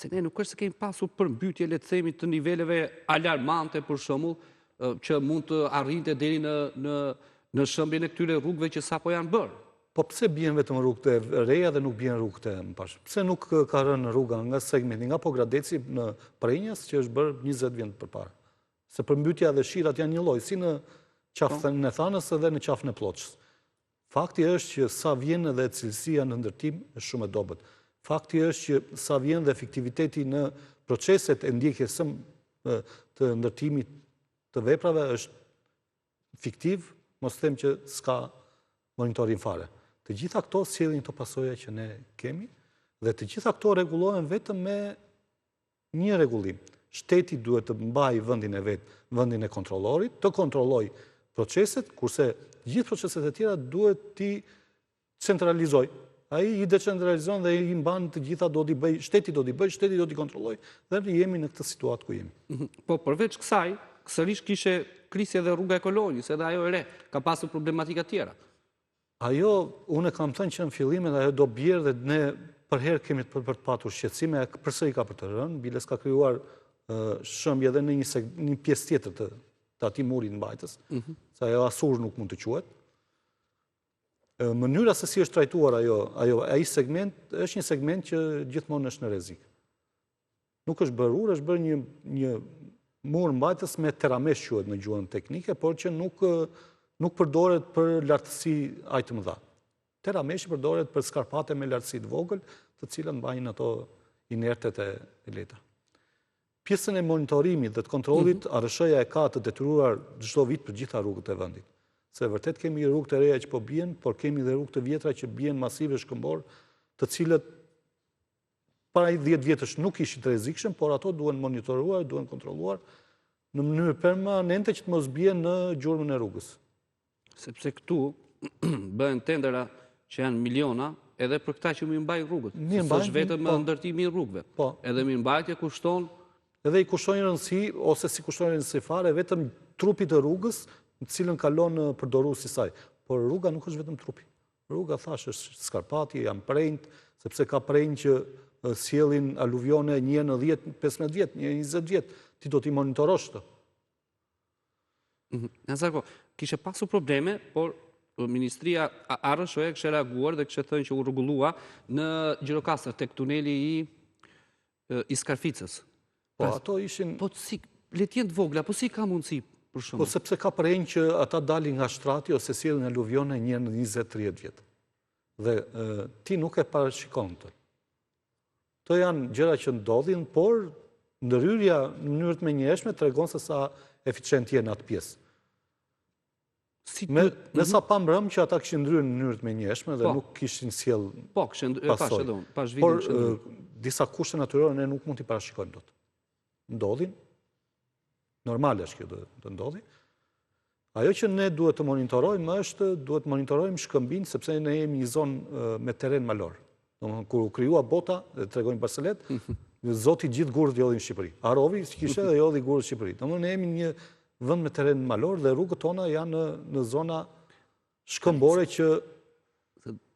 se ne nuk është se kemi pasur përmbytje, le të themi, të niveleve alarmante, për shembull, që mund të arrinte deri në shëmbjen e këtyre rrugëve që sapo janë bërë. Po pse bien vetëm rrugët e reja dhe nuk bien rrugët e mbash? Pse nuk ka rënë rruga nga segmenti, nga Pogradeci në Prenjas, që është bërë 20 vjet përpara? Se përmbytja dhe shirat janë një lloj, si në qafën e Thanës edhe në qafën e Ploçës. Fakti është që sa vjen edhe cilësia në ndërtim është shumë e dobët. Fakti është që sa vjen dhe efektiviteti në proceset e ndjekjes të ndërtimit të veprave është fiktiv, mos them që s'ka monitorim fare. Të gjitha këto sjellin këto pasoja që ne kemi dhe të gjitha këto rregullohen vetëm me një rregullim. Shteti duhet të mbajë vendin e vet, vendin e kontrollorit, të kontrollojë proceset, kurse gjithë proceset e tjera duhet t'i centralizoj. Ai i decentralizon dhe i mban të gjitha, do t'i bëj, shteti do t'i bëj, shteti do t'i kontrollojë dhe ne jemi në këtë situatë ku jemi. Po përveç kësaj, sërish kishe krisje dhe rruga e Kolonjës, edhe ajo e re, ka pasur problematika tjera. Ajo, unë kam thënë që në fillimet ajo do bjerë dhe ne për herë kemi për të patur shqetësime, përsëri ka për të rënë, biles ka krijuar shëmbje edhe në një pjesë tjetër të atij muri të mbajtës, se ajo asur nuk mund të quhet. Mënyra se si është trajtuar ai segment është një segment që gjithmonë është në rrezik. Nuk është bërë urë, është bërë një mur mbajtës me teramesh quhet në gjuhën teknike, por që nuk përdoret për lartësi aq të mëdha. Terameshi përdoret për skarpate me lartësi të vogël, të cilat mbajnë ato inertet e lehta. Pjesën e monitorimit dhe të kontrollit, ARSH-ja e ka të detyruar çdo vit për gjitha rrugët e vendit. Se vërtet kemi rrugë të reja që po bien, por kemi dhe rrugë të vjetra që bien masive shkëmbor, të cilët para 10 vjetësh nuk ishin të rrezikshëm, por ato duhen monitoruar, duhen kontrolluar në mënyrë permanente që të mos bien në gjurmën e rrugës. Sepse këtu bëhen tendera që janë miliona edhe për këta që mirëmbajnë rrugët. S'është vetëm ndërtimi i rrugëve. Edhe mirëmbajtja kushton. Edhe i kushton rëndësi, ose si kushton rëndësi fare, vetëm trupi të rrugës, në cilën kalon përdoruesi i saj. Por rruga nuk është vetëm trupi. Rruga thash është skarpati, janë prenjt, sepse ka prenjt që sjellin aluvione një në 10-15 vjet, një 20 vjet, ti do t'i monitorosh të. Nazarko, kishe pasur probleme, por Ministria ARSH-ja kishte reaguar dhe kishte thënë që u rregullua në Gjirokastër tek tuneli i Skarficës. Po ato ishin. Po si le të jenë të vogla, po si ka mundësi për shkak? Po sepse ka prenjë që ata dalin nga shtrati ose sjellin aluvione një në 20-30 vjet. Dhe ti nuk e parashikon të. To janë gjëra që ndodhin, por ndërhyrja në mënyrë të menjëhershme tregon se sa eficient janë atë pjesë. Me sa pa mbrëm që ata kishin ndryrë në mënyrë të menjëhershme dhe nuk kishin sjell. Po, kishin pas vitin. Por disa kushte natyrore ne nuk mund t'i parashikojmë dot. Ndodhin. Normale është kjo të ndodhi. Ajo që ne duhet të monitorojmë është, duhet të monitorojmë shkëmbin, sepse ne jemi një zonë me terren malor. Domethënë kur u krijua bota, dhe tregojnë Barcelet, Zoti gjithë gurët jodhin në Shqipëri. Arovi kishte dhe jodhi gurët në Shqipëri. Domethënë ne jemi një vend me terren malor dhe rrugët tona janë në zona shkëmbore që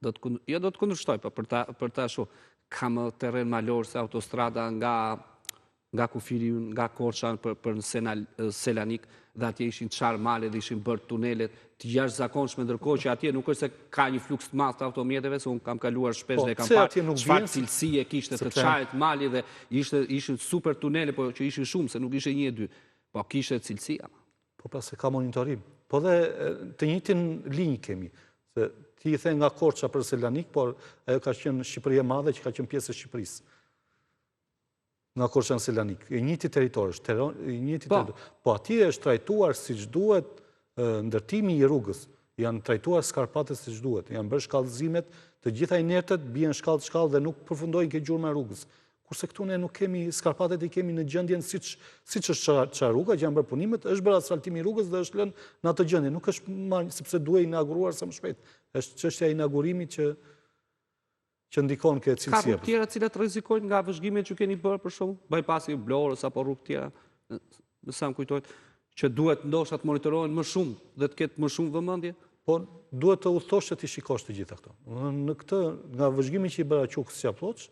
do të kundërshtoj, po për ta shoh, kam terren malor se autostrada nga Kufiri, nga Korça për në Selanik, dhe atje ishin çfarë male dhe ishin bërë tunelet të jashtëzakonshme, ndërkohë që atje nuk është se ka një fluks të madh të automjeteve, se unë kam kaluar shpesh dhe kam parë çfarë cilësie kishte të çajet mali dhe ishin super tunele, po që ishin shumë, se nuk ishte 1-2, po kishte cilësia. Po pra se ka monitorim. Po dhe të njëjtin linjë kemi, se ti i the nga Korça për Selanik, por ajo ka qenë Shqipëri e madhe që ka qenë pjesë e Shqipërisë. Nga Korça në Selanik. I njëjti territor është, po atje është trajtuar siç duhet ndërtimi i rrugës. Janë trajtuar skarpatet siç duhet, janë bërë shkallëzimet, të gjitha inertet bien shkallë dhe nuk përfundojnë ke gjurma e rrugës. Kurse këtu ne nuk kemi skarpatet, i kemi në gjendjen siç është çfarë rruga, që janë bërë punimet, është bërë asfaltimi i rrugës dhe është lënë në atë gjendje. Nuk është marrë sepse duhet inauguruar sa më shpejt. Është çështja e inaugurimit që ndikon ke cilësia. Ka rrugë tjera cilat rrezikojnë nga vëzhgimet që keni bërë për shkakun, bypassi i Vlorës apo rrugë tjera, sa më kujtohet, që duhet ndoshta të monitorohen më shumë dhe të ketë më shumë vëmendje? Po duhet të udhëtosh që ti shikosh të gjitha këto. Në këtë, nga vëzhgimi që i bëra Qukës Qaploç,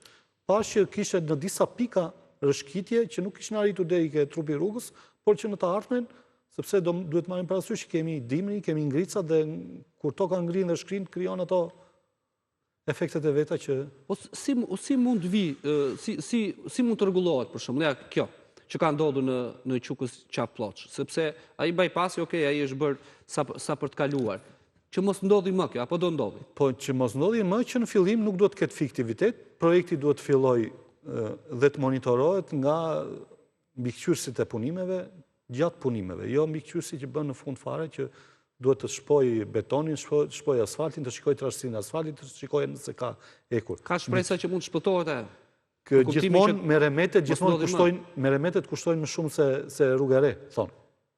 pash që kishte në disa pika rëshkitje që nuk kishin arritur deri ke trupi rrugës, por që në të ardhmen, sepse duhet marrim parasysh që kemi dimrin, kemi ngricat dhe kur toka ngrihen dhe shkrin krijon ato efektet e veta që si mund vi, si mund të rregullohet për shembull, ja kjo që ka ndodhur në Qukës Qafploç, sepse ai bypassi, ai është bërë sa për të kaluar. Që mos ndodhi më kjo, apo do ndodhi? Po që mos ndodhi më që në fillim nuk duhet të ketë fiktivitet, projekti duhet të fillojë dhe të monitorohet nga mbikëqyrësit e punimeve, gjatë punimeve, jo mbikëqyrësi që bën në fund fare që duhet të shpoj betonin, shpoj asfaltin, të shikoj trashësinë e asfaltit, të shikoj nëse ka ekur. Ka shpresa që mund të shpëtohet ajo? Gjithmonë meremetet kushtojnë më shumë se rrugë e re, thonë.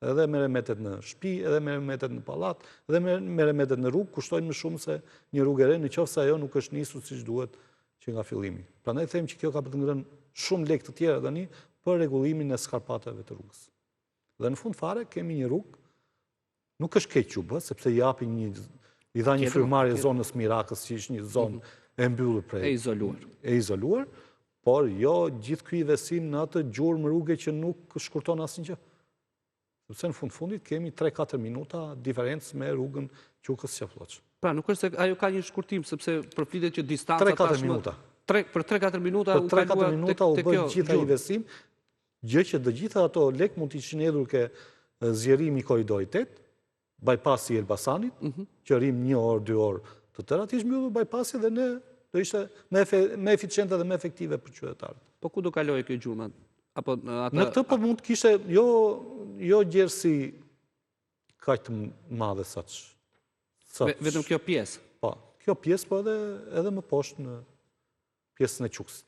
Edhe meremetet në shtëpi, edhe meremetet në pallat, edhe meremetet në rrugë kushtojnë më shumë se një rrugë e re, nëse ajo nuk është nisur siç duhet që nga fillimi. Prandaj them që kjo ka për të ngrënë shumë lekë të tjera tani për rregullimin e skarpatave të rrugës. Dhe në fund fare kemi një rrugë, nuk është keq që bë, sepse i dha një frymëmarrje zonës Mirakës, që ishte një zonë e mbyllur prej e izoluar, por jo gjithë ky vesim në atë gjurmë rruge që nuk shkurton asnjë. Sepse në fundit kemi 3-4 minuta diferencë me rrugën Qukës Qafploç. Pra, nuk është se ajo ka një shkurtim, sepse përflitet që distanca 3-4 minuta. Për 3-4 minuta u bë gjithë ai vesim, gjë që të gjitha ato lek mund të ishin hedhur ke zgjerimi i korridorit 8, bypassi i Elbasanit, që rrim 1 orë, 2 orë të tëra, të ishte mbyllur bypassi dhe ne do ishte më eficiente dhe më efektive për qytetarët. Po ku do kalojë kjo gjurmë? Në këtë po mund të kishte jo gjerësi kaq të madhe saç. Vetëm kjo pjesë. Po, kjo pjesë po edhe më poshtë në pjesën e Qukës.